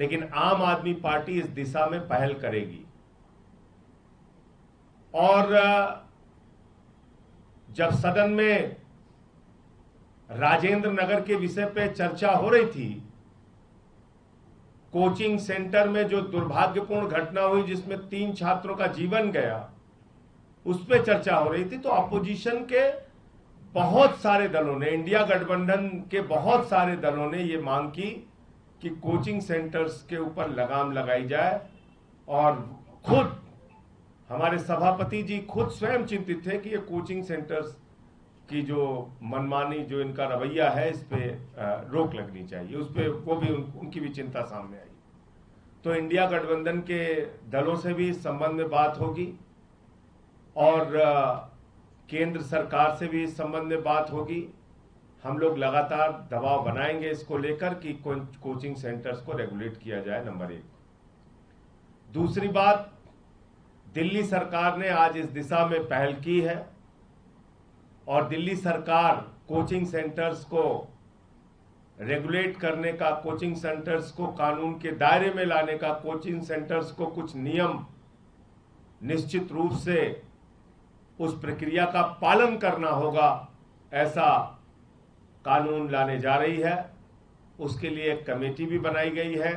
लेकिन आम आदमी पार्टी इस दिशा में पहल करेगी। और जब सदन में राजेंद्र नगर के विषय पे चर्चा हो रही थी, कोचिंग सेंटर में जो दुर्भाग्यपूर्ण घटना हुई जिसमें 3 छात्रों का जीवन गया, उस पर चर्चा हो रही थी, तो अपोजिशन के बहुत सारे दलों ने, इंडिया गठबंधन के बहुत सारे दलों ने यह मांग की कि कोचिंग सेंटर्स के ऊपर लगाम लगाई जाए। और खुद हमारे सभापति जी खुद स्वयं चिंतित थे कि ये कोचिंग सेंटर्स की जो मनमानी, जो इनका रवैया है, इस पे रोक लगनी चाहिए। उस पे वो भी उनकी भी चिंता सामने आई। तो इंडिया गठबंधन के दलों से भी इस संबंध में बात होगी और केंद्र सरकार से भी इस संबंध में बात होगी। हम लोग लगातार दबाव बनाएंगे इसको लेकर कि कोचिंग सेंटर्स को रेगुलेट किया जाए, नंबर 1। दूसरी बात, दिल्ली सरकार ने आज इस दिशा में पहल की है और दिल्ली सरकार कोचिंग सेंटर्स को रेगुलेट करने का, कोचिंग सेंटर्स को कानून के दायरे में लाने का, कोचिंग सेंटर्स को कुछ नियम निश्चित रूप से उस प्रक्रिया का पालन करना होगा, ऐसा कानून लाने जा रही है। उसके लिए एक कमेटी भी बनाई गई है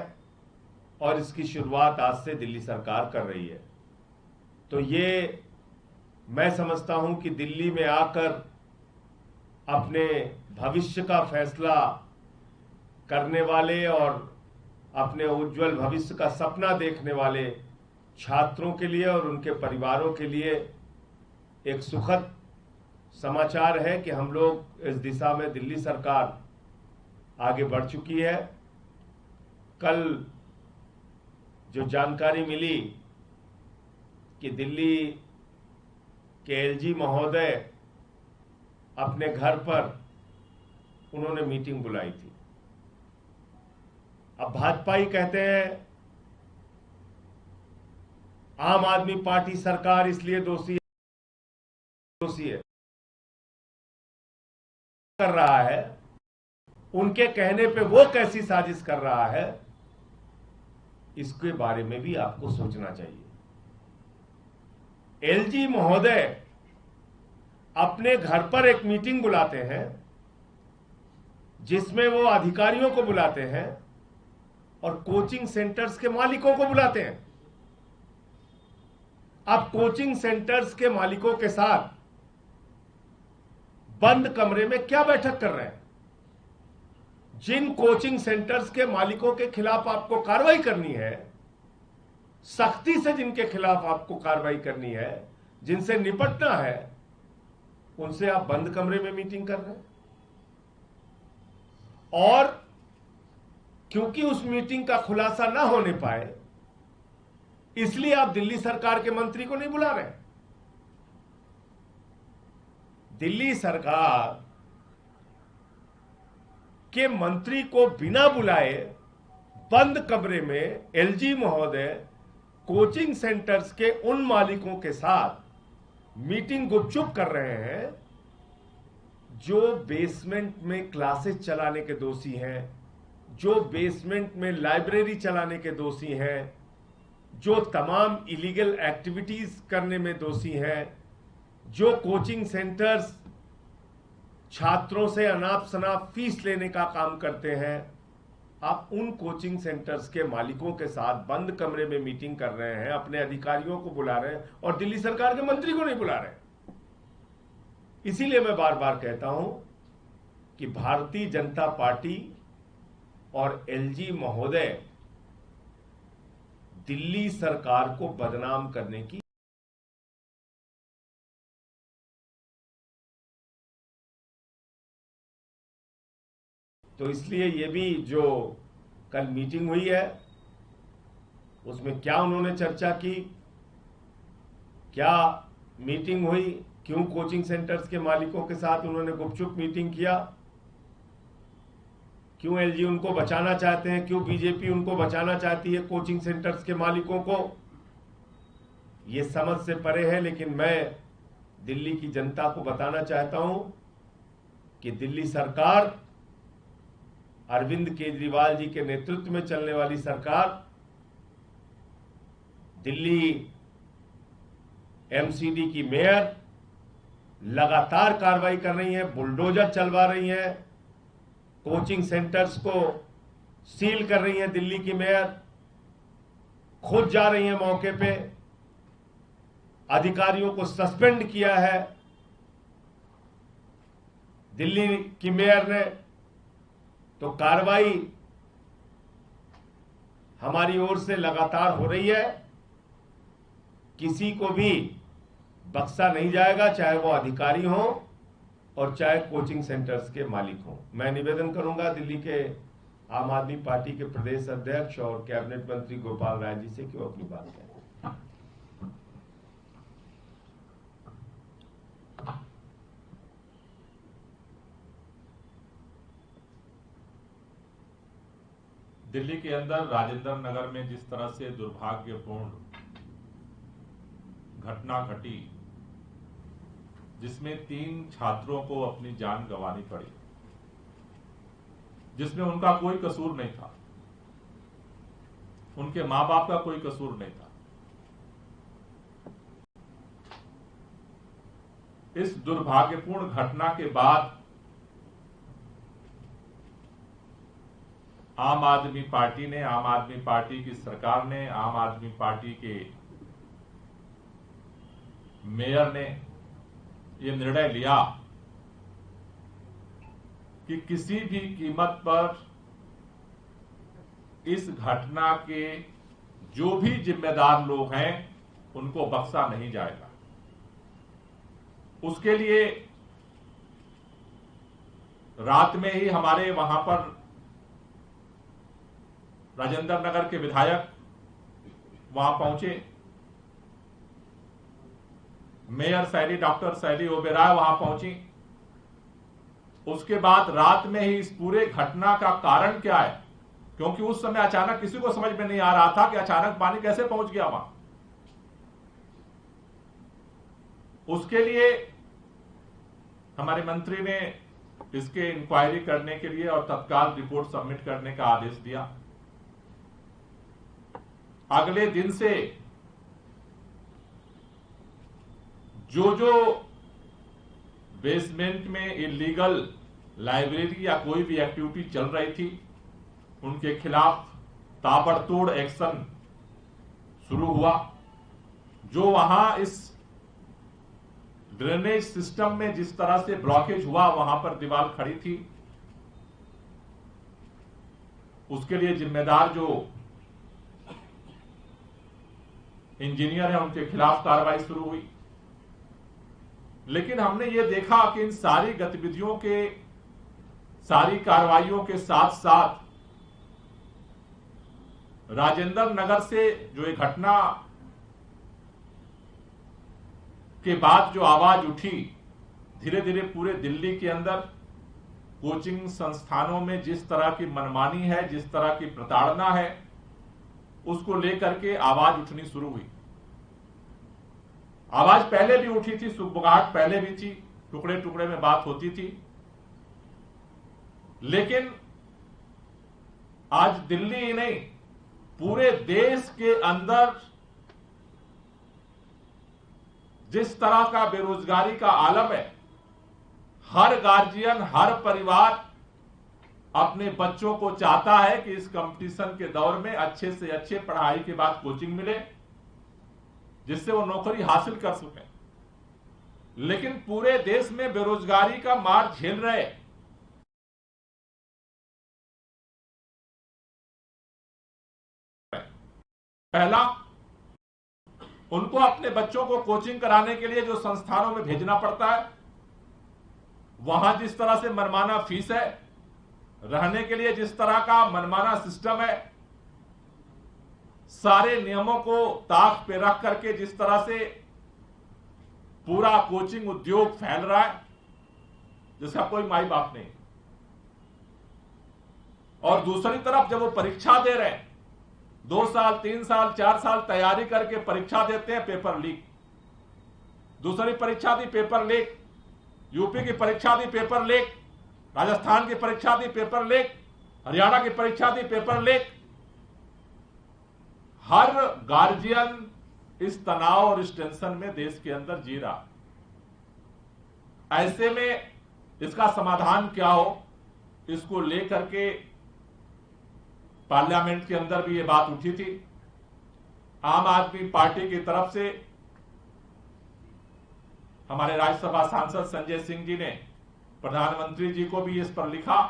और इसकी शुरुआत आज से दिल्ली सरकार कर रही है। तो ये मैं समझता हूं कि दिल्ली में आकर अपने भविष्य का फैसला करने वाले और अपने उज्जवल भविष्य का सपना देखने वाले छात्रों के लिए और उनके परिवारों के लिए एक सुखद समाचार है कि हम लोग इस दिशा में, दिल्ली सरकार आगे बढ़ चुकी है। कल जो जानकारी मिली कि दिल्ली के एलजी महोदय अपने घर पर उन्होंने मीटिंग बुलाई थी। अब भाजपा ही कहते हैं आम आदमी पार्टी सरकार इसलिए दोषी है कर रहा है, उनके कहने पे वो कैसी साजिश कर रहा है, इसके बारे में भी आपको सोचना चाहिए। एलजी महोदय अपने घर पर एक मीटिंग बुलाते हैं जिसमें वो अधिकारियों को बुलाते हैं और कोचिंग सेंटर्स के मालिकों को बुलाते हैं। अब कोचिंग सेंटर्स के मालिकों के साथ बंद कमरे में क्या बैठक कर रहे हैं? जिन कोचिंग सेंटर्स के मालिकों के खिलाफ आपको कार्रवाई करनी है, सख्ती से जिनके खिलाफ आपको कार्रवाई करनी है, जिनसे निपटना है, उनसे आप बंद कमरे में मीटिंग कर रहे हैं। और क्योंकि उस मीटिंग का खुलासा ना होने पाए, इसलिए आप दिल्ली सरकार के मंत्री को नहीं बुला रहे। दिल्ली सरकार के मंत्री को बिना बुलाए बंद कमरे में एलजी महोदय कोचिंग सेंटर्स के उन मालिकों के साथ मीटिंग गुपचुप कर रहे हैं जो बेसमेंट में क्लासेस चलाने के दोषी हैं, जो बेसमेंट में लाइब्रेरी चलाने के दोषी हैं, जो तमाम इलीगल एक्टिविटीज करने में दोषी हैं, जो कोचिंग सेंटर्स छात्रों से अनाप शनाप फीस लेने का काम करते हैं। आप उन कोचिंग सेंटर्स के मालिकों के साथ बंद कमरे में मीटिंग कर रहे हैं, अपने अधिकारियों को बुला रहे हैं और दिल्ली सरकार के मंत्री को नहीं बुला रहे। इसीलिए मैं बार बार कहता हूं कि भारतीय जनता पार्टी और एलजी महोदय दिल्ली सरकार को बदनाम करने की, तो इसलिए ये भी जो कल मीटिंग हुई है उसमें क्या उन्होंने चर्चा की, क्या मीटिंग हुई, क्यों कोचिंग सेंटर्स के मालिकों के साथ उन्होंने गुपचुप मीटिंग किया, क्यों एलजी उनको बचाना चाहते हैं, क्यों बीजेपी उनको बचाना चाहती है कोचिंग सेंटर्स के मालिकों को, ये समझ से परे है। लेकिन मैं दिल्ली की जनता को बताना चाहता हूं कि दिल्ली सरकार अरविंद केजरीवाल जी के नेतृत्व में चलने वाली सरकार दिल्ली एमसीडी की मेयर लगातार कार्रवाई कर रही है, बुलडोजर चलवा रही है, कोचिंग सेंटर्स को सील कर रही है। दिल्ली की मेयर खुद जा रही है मौके पे, अधिकारियों को सस्पेंड किया है दिल्ली की मेयर ने। तो कार्रवाई हमारी ओर से लगातार हो रही है, किसी को भी बख्शा नहीं जाएगा, चाहे वो अधिकारी हो और चाहे कोचिंग सेंटर्स के मालिक हो। मैं निवेदन करूंगा दिल्ली के आम आदमी पार्टी के प्रदेश अध्यक्ष और कैबिनेट मंत्री गोपाल राय जी से कि वो अपनी बात करें। दिल्ली के अंदर राजेंद्र नगर में जिस तरह से दुर्भाग्यपूर्ण घटना घटी, जिसमें 3 छात्रों को अपनी जान गंवानी पड़ी, जिसमें उनका कोई कसूर नहीं था, उनके मां बाप का कोई कसूर नहीं था। इस दुर्भाग्यपूर्ण घटना के बाद आम आदमी पार्टी ने, आम आदमी पार्टी की सरकार ने, आम आदमी पार्टी के मेयर ने यह निर्णय लिया कि किसी भी कीमत पर इस घटना के जो भी जिम्मेदार लोग हैं उनको बख्शा नहीं जाएगा। उसके लिए रात में ही हमारे वहां पर राजेंद्र नगर के विधायक वहां पहुंचे, मेयर शैली, डॉक्टर शैली ओबेरॉय वहां पहुंची। उसके बाद रात में ही इस पूरे घटना का कारण क्या है, क्योंकि उस समय अचानक किसी को समझ में नहीं आ रहा था कि अचानक पानी कैसे पहुंच गया वहां। उसके लिए हमारे मंत्री ने इसके इंक्वायरी करने के लिए और तत्काल रिपोर्ट सबमिट करने का आदेश दिया। अगले दिन से जो बेसमेंट में इलीगल लाइब्रेरी या कोई भी एक्टिविटी चल रही थी, उनके खिलाफ ताबड़तोड़ एक्शन शुरू हुआ। जो वहां इस ड्रेनेज सिस्टम में जिस तरह से ब्लॉकेज हुआ, वहां पर दीवार खड़ी थी, उसके लिए जिम्मेदार जो इंजीनियर है उनके खिलाफ कार्रवाई शुरू हुई। लेकिन हमने ये देखा कि इन सारी गतिविधियों के, सारी कार्रवाइयों के साथ साथ राजेंद्र नगर से जो एक घटना के बाद जो आवाज उठी, धीरे धीरे पूरे दिल्ली के अंदर कोचिंग संस्थानों में जिस तरह की मनमानी है, जिस तरह की प्रताड़ना है, उसको लेकर के आवाज उठनी शुरू हुई। आवाज पहले भी उठी थी, सुगबुगाहट पहले भी थी, टुकड़े टुकड़े में बात होती थी, लेकिन आज दिल्ली ही नहीं पूरे देश के अंदर जिस तरह का बेरोजगारी का आलम है, हर गार्जियन, हर परिवार अपने बच्चों को चाहता है कि इस कंपटीशन के दौर में अच्छे से अच्छे पढ़ाई के बाद कोचिंग मिले, जिससे वो नौकरी हासिल कर सके। लेकिन पूरे देश में बेरोजगारी का मार झेल रहे पहला, उनको अपने बच्चों को कोचिंग कराने के लिए जो संस्थानों में भेजना पड़ता है, वहां जिस तरह से मनमाना फीस है, रहने के लिए जिस तरह का मनमाना सिस्टम है, सारे नियमों को ताक पे रख करके जिस तरह से पूरा कोचिंग उद्योग फैल रहा है, जिसका कोई माई बाप नहीं। और दूसरी तरफ जब वो परीक्षा दे रहे हैं, 2 साल 3 साल 4 साल तैयारी करके परीक्षा देते हैं, पेपर लीक। दूसरी परीक्षा दी, पेपर लीक। यूपी की परीक्षा दी, पेपर लीक। राजस्थान की परीक्षा दी, पेपर लीक। हरियाणा की परीक्षा थी, पेपर लीक। हर गार्जियन इस तनाव और इस टेंशन में देश के अंदर जी रहा। ऐसे में इसका समाधान क्या हो, इसको लेकर के पार्लियामेंट के अंदर भी ये बात उठी थी। आम आदमी पार्टी की तरफ से हमारे राज्यसभा सांसद संजय सिंह जी ने प्रधानमंत्री जी को भी इस पर लिखा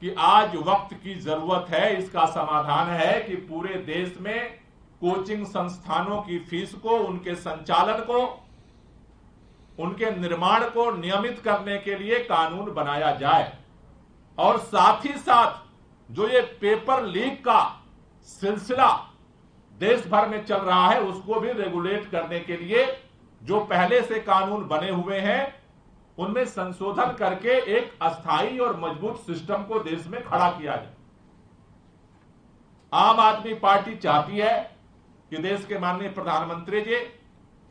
कि आज वक्त की जरूरत है, इसका समाधान है कि पूरे देश में कोचिंग संस्थानों की फीस को, उनके संचालन को, उनके निर्माण को नियमित करने के लिए कानून बनाया जाए। और साथ ही साथ जो ये पेपर लीक का सिलसिला देश भर में चल रहा है, उसको भी रेगुलेट करने के लिए जो पहले से कानून बने हुए हैं, उनमें संशोधन करके एक अस्थायी और मजबूत सिस्टम को देश में खड़ा किया जाए। आम आदमी पार्टी चाहती है कि देश के माननीय प्रधानमंत्री जी,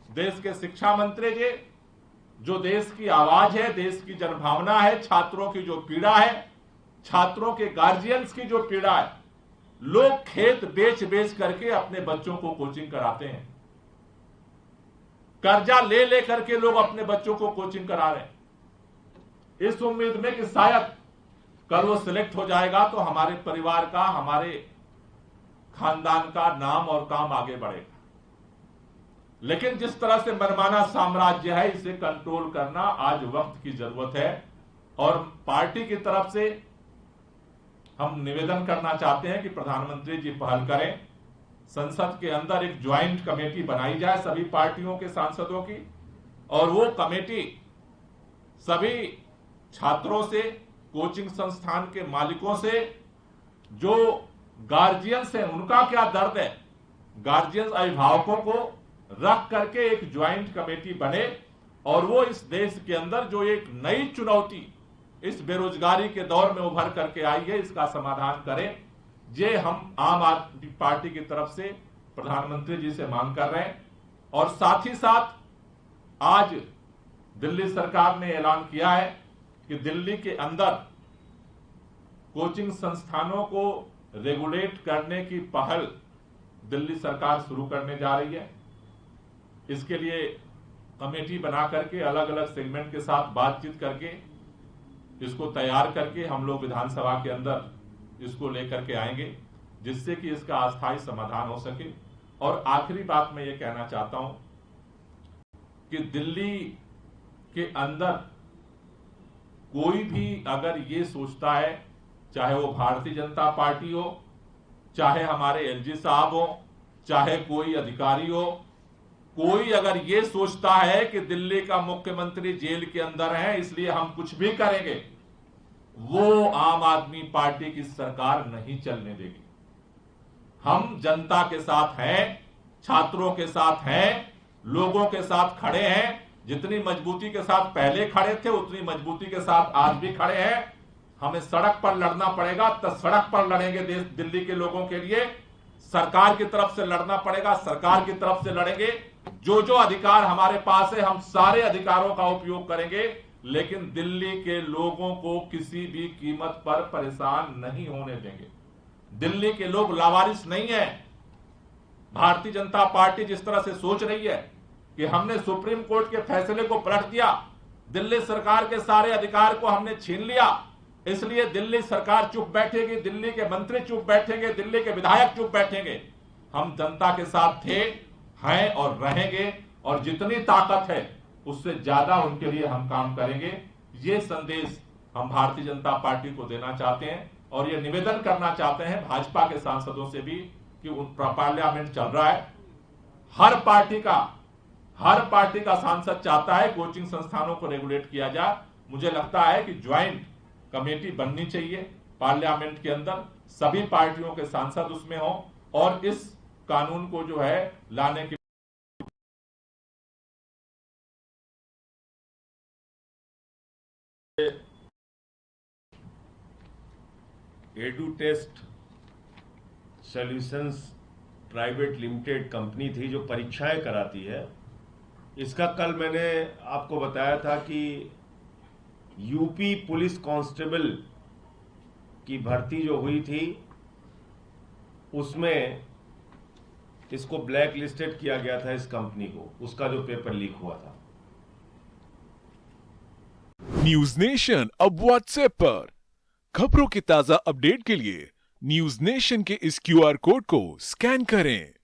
देश के शिक्षा मंत्री जी, जो देश की आवाज है, देश की जनभावना है, छात्रों की जो पीड़ा है, छात्रों के गार्जियंस की जो पीड़ा है, लोग खेत बेच बेच करके अपने बच्चों को कोचिंग कराते हैं, कर्जा ले ले करके लोग अपने बच्चों को कोचिंग करा रहे हैं, इस उम्मीद में कि शायद कल वो सिलेक्ट हो जाएगा तो हमारे परिवार का, हमारे खानदान का नाम और काम आगे बढ़ेगा। लेकिन जिस तरह से मनमाना साम्राज्य है, इसे कंट्रोल करना आज वक्त की जरूरत है। और पार्टी की तरफ से हम निवेदन करना चाहते हैं कि प्रधानमंत्री जी पहल करें, संसद के अंदर एक ज्वाइंट कमेटी बनाई जाए सभी पार्टियों के सांसदों की, और वो कमेटी सभी छात्रों से, कोचिंग संस्थान के मालिकों से, जो गार्जियंस हैं उनका क्या दर्द है, गार्जियंस अभिभावकों को रख करके एक ज्वाइंट कमेटी बने और वो इस देश के अंदर जो एक नई चुनौती इस बेरोजगारी के दौर में उभर करके आई है, इसका समाधान करें। ये हम आम आदमी पार्टी की तरफ से प्रधानमंत्री जी से मांग कर रहे हैं। और साथ ही साथ आज दिल्ली सरकार ने ऐलान किया है कि दिल्ली के अंदर कोचिंग संस्थानों को रेगुलेट करने की पहल दिल्ली सरकार शुरू करने जा रही है। इसके लिए कमेटी बना करके अलग अलग सेगमेंट के साथ बातचीत करके इसको तैयार करके हम लोग विधानसभा के अंदर इसको लेकर के आएंगे, जिससे कि इसका अस्थायी समाधान हो सके। और आखिरी बात मैं ये कहना चाहता हूं कि दिल्ली के अंदर कोई भी अगर ये सोचता है, चाहे वो भारतीय जनता पार्टी हो, चाहे हमारे एलजी साहब हो, चाहे कोई अधिकारी हो, कोई अगर ये सोचता है कि दिल्ली का मुख्यमंत्री जेल के अंदर है इसलिए हम कुछ भी करेंगे, वो आम आदमी पार्टी की सरकार नहीं चलने देगी। हम जनता के साथ हैं, छात्रों के साथ हैं, लोगों के साथ खड़े हैं। जितनी मजबूती के साथ पहले खड़े थे उतनी मजबूती के साथ आज भी खड़े हैं। हमें सड़क पर लड़ना पड़ेगा तो सड़क पर लड़ेंगे देश दिल्ली के लोगों के लिए। सरकार की तरफ से लड़ना पड़ेगा, सरकार की तरफ से लड़ेंगे। जो जो अधिकार हमारे पास है हम सारे अधिकारों का उपयोग करेंगे, लेकिन दिल्ली के लोगों को किसी भी कीमत पर परेशान नहीं होने देंगे। दिल्ली के लोग लावारिस नहीं है। भारतीय जनता पार्टी जिस तरह से सोच रही है कि हमने सुप्रीम कोर्ट के फैसले को पलट दिया, दिल्ली सरकार के सारे अधिकार को हमने छीन लिया, इसलिए दिल्ली सरकार चुप बैठेगी, दिल्ली के मंत्री चुप बैठेंगे, दिल्ली के विधायक चुप बैठेंगे। हम जनता के साथ थे, हैं और रहेंगे, और जितनी ताकत है उससे ज्यादा उनके लिए हम काम करेंगे। ये संदेश हम भारतीय जनता पार्टी को देना चाहते हैं और ये निवेदन करना चाहते हैं भाजपा के सांसदों से भी कि पार्लियामेंट चल रहा है, हर पार्टी का सांसद चाहता है कोचिंग संस्थानों को रेगुलेट किया जाए। मुझे लगता है कि ज्वाइंट कमेटी बननी चाहिए पार्लियामेंट के अंदर, सभी पार्टियों के सांसद उसमें हों और इस कानून को जो है लाने की Edutest solutions private limited company थी जो परीक्षाएं कराती है। इसका कल मैंने आपको बताया था कि यूपी पुलिस कांस्टेबल की भर्ती जो हुई थी उसमें इसको ब्लैक लिस्टेड किया गया था, इस कंपनी को, उसका जो पेपर लीक हुआ था। न्यूज नेशन अब व्हाट्सएप पर खबरों के ताजा अपडेट के लिए न्यूज नेशन के इस क्यूआर कोड को स्कैन करें।